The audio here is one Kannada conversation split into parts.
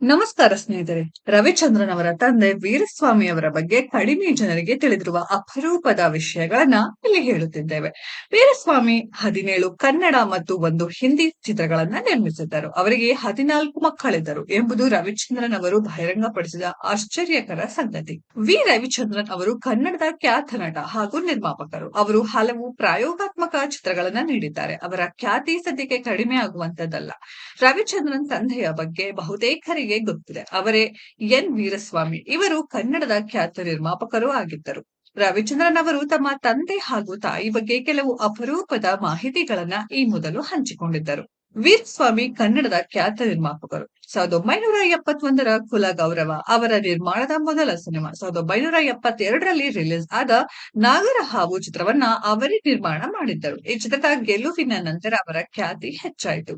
ನಮಸ್ಕಾರ ಸ್ನೇಹಿತರೆ. ರವಿಚಂದ್ರನ್ ಅವರ ತಂದೆ ವೀರಸ್ವಾಮಿ ಅವರ ಬಗ್ಗೆ ಕಡಿಮೆ ಜನರಿಗೆ ತಿಳಿದಿರುವ ಅಪರೂಪದ ವಿಷಯಗಳನ್ನ ಇಲ್ಲಿ ಹೇಳುತ್ತಿದ್ದೇವೆ. ವೀರಸ್ವಾಮಿ 17 ಕನ್ನಡ ಮತ್ತು 1 ಹಿಂದಿ ಚಿತ್ರಗಳನ್ನ ನಿರ್ಮಿಸಿದ್ದರು. ಅವರಿಗೆ 14 ಮಕ್ಕಳಿದ್ದರು ಎಂಬುದು ರವಿಚಂದ್ರನ್ ಅವರು ಬಹಿರಂಗಪಡಿಸಿದ ಆಶ್ಚರ್ಯಕರ ಸಂಗತಿ. ರವಿಚಂದ್ರನ್ ಅವರು ಕನ್ನಡದ ಖ್ಯಾತ ನಟ ಹಾಗೂ ನಿರ್ಮಾಪಕರು. ಅವರು ಹಲವು ಪ್ರಯೋಗಾತ್ಮಕ ಚಿತ್ರಗಳನ್ನ ನೀಡಿದ್ದಾರೆ. ಅವರ ಖ್ಯಾತಿ ಸದ್ಯಕ್ಕೆ ಕಡಿಮೆ ಆಗುವಂತದ್ದಲ್ಲ. ರವಿಚಂದ್ರನ್ ತಂದೆಯ ಬಗ್ಗೆ ಬಹುತೇಕರಿಗೆ ಗೊತ್ತಿದೆ. ಅವರೇ ಎನ್ ವೀರಸ್ವಾಮಿ. ಇವರು ಕನ್ನಡದ ಖ್ಯಾತ ನಿರ್ಮಾಪಕರೂ ಆಗಿದ್ದರು. ರವಿಚಂದ್ರನ್ ಅವರು ತಮ್ಮ ತಂದೆ ಹಾಗೂ ತಾಯಿ ಬಗ್ಗೆ ಕೆಲವು ಅಪರೂಪದ ಮಾಹಿತಿಗಳನ್ನ ಈ ಮೊದಲು ಹಂಚಿಕೊಂಡಿದ್ದರು. ವೀರಸ್ವಾಮಿ ಕನ್ನಡದ ಖ್ಯಾತ ನಿರ್ಮಾಪಕರು. 1971ರ ಕುಲ ಗೌರವ ಅವರ ನಿರ್ಮಾಣದ ಮೊದಲ ಸಿನಿಮಾ. 1972ರಲ್ಲಿ ರಿಲೀಸ್ ಆದ ನಾಗರಹಾವು ಚಿತ್ರವನ್ನ ಅವರೇ ನಿರ್ಮಾಣ ಮಾಡಿದ್ದರು. ಈ ಚಿತ್ರದ ಗೆಲುವಿನ ನಂತರ ಅವರ ಖ್ಯಾತಿ ಹೆಚ್ಚಾಯಿತು.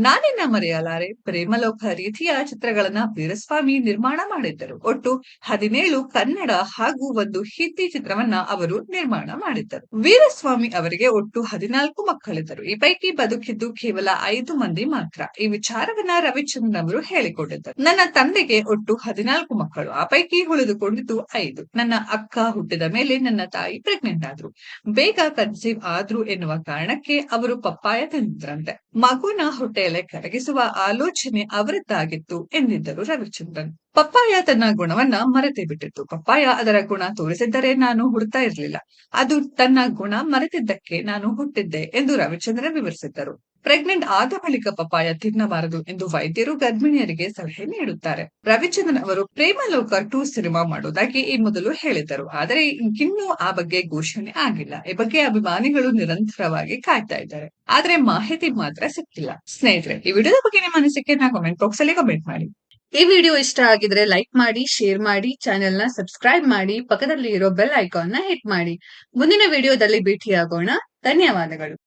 ನಾನಿನ್ನ ಮರೆಯಲಾರೆ, ಪ್ರೇಮಲೋಕ ರೀತಿಯ ಚಿತ್ರಗಳನ್ನ ವೀರಸ್ವಾಮಿ ನಿರ್ಮಾಣ ಮಾಡಿದ್ದರು. ಒಟ್ಟು 17 ಕನ್ನಡ ಹಾಗೂ 1 ಹಿಂದಿ ಚಿತ್ರವನ್ನ ಅವರು ನಿರ್ಮಾಣ ಮಾಡಿದ್ದರು. ವೀರಸ್ವಾಮಿ ಅವರಿಗೆ ಒಟ್ಟು 14 ಮಕ್ಕಳಿದ್ದರು. ಈ ಪೈಕಿ ಬದುಕಿದ್ದು ಕೇವಲ 5 ಮಂದಿ ಮಾತ್ರ. ಈ ವಿಚಾರವನ್ನ ರವಿಚಂದ್ರನ್ ಅವರು ಹೇಳಿಕೊಂಡಿದ್ದರು. ನನ್ನ ತಂದೆಗೆ ಒಟ್ಟು 14 ಮಕ್ಕಳು. ಆ ಪೈಕಿ ಉಳಿದುಕೊಂಡಿದ್ದು 5. ನನ್ನ ಅಕ್ಕ ಹುಟ್ಟಿದ ಮೇಲೆ ನನ್ನ ತಾಯಿ ಪ್ರೆಗ್ನೆಂಟ್ ಆದ್ರು. ಬೇಗ ಕನ್ಸೀವ್ ಆದ್ರು ಎನ್ನುವ ಕಾರಣಕ್ಕೆ ಅವರು ಪಪ್ಪಾಯ ತಿಂದಿದ್ರಂತೆ. ಮಗುನ ಹೊಟ್ಟೆಯಲ್ಲೇ ಕರಗಿಸುವ ಆಲೋಚನೆ ಅವರದ್ದಾಗಿತ್ತು ಎಂದಿದ್ದರು ರವಿಚಂದ್ರನ್. ಪಪ್ಪಾಯ ತನ್ನ ಗುಣವನ್ನ ಮರೆತೇ ಬಿಟ್ಟಿತ್ತು. ಪಪ್ಪಾಯ ಅದರ ಗುಣ ತೋರಿಸಿದ್ದರೆ ನಾನು ಹುಡ್ತಾ ಇರಲಿಲ್ಲ. ಅದು ತನ್ನ ಗುಣ ಮರೆತಿದ್ದಕ್ಕೆ ನಾನು ಹುಟ್ಟಿದ್ದೆ ಎಂದು ರವಿಚಂದ್ರನ್ ವಿವರಿಸಿದ್ದರು. ಪ್ರೆಗ್ನೆಂಟ್ ಆದ ಬಳಿಕ ಪಪ್ಪಾಯ ತಿನ್ನಬಾರದು ಎಂದು ವೈದ್ಯರು ಗರ್ಭಿಣಿಯರಿಗೆ ಸಲಹೆ ನೀಡುತ್ತಾರೆ. ರವಿಚಂದ್ರನ್ ಅವರು ಪ್ರೇಮಲೋಕ 2 ಸಿನಿಮಾ ಮಾಡುವುದಾಗಿ ಈ ಮೊದಲು ಹೇಳಿದ್ದರು. ಆದರೆ ಇನ್ನೂ ಆ ಬಗ್ಗೆ ಘೋಷಣೆ ಆಗಿಲ್ಲ. ಈ ಬಗ್ಗೆ ಅಭಿಮಾನಿಗಳು ನಿರಂತರವಾಗಿ ಕಾಯ್ತಾ ಇದ್ದಾರೆ. ಆದ್ರೆ ಮಾಹಿತಿ ಮಾತ್ರ ಸಿಕ್ಕಿಲ್ಲ. ಸ್ನೇಹಿತರೆ, ಈ ವಿಡಿಯೋದ ಬಗ್ಗೆ ನಿಮ್ಮ ಅನಿಸಿಕೆಯನ್ನ ಕಾಮೆಂಟ್ ಬಾಕ್ಸ್ ಅಲ್ಲಿ ಕಮೆಂಟ್ ಮಾಡಿ. ಈ ವಿಡಿಯೋ ಇಷ್ಟ ಆಗಿದ್ರೆ ಲೈಕ್ ಮಾಡಿ, ಶೇರ್ ಮಾಡಿ, ಚಾನೆಲ್ ನ ಸಬ್ಸ್ಕ್ರೈಬ್ ಮಾಡಿ, ಪಕ್ಕದಲ್ಲಿ ಇರೋ ಬೆಲ್ ಐಕಾನ್ ನ ಹಿಟ್ ಮಾಡಿ. ಮುಂದಿನ ವಿಡಿಯೋದಲ್ಲಿ ಭೇಟಿಯಾಗೋಣ. ಧನ್ಯವಾದಗಳು.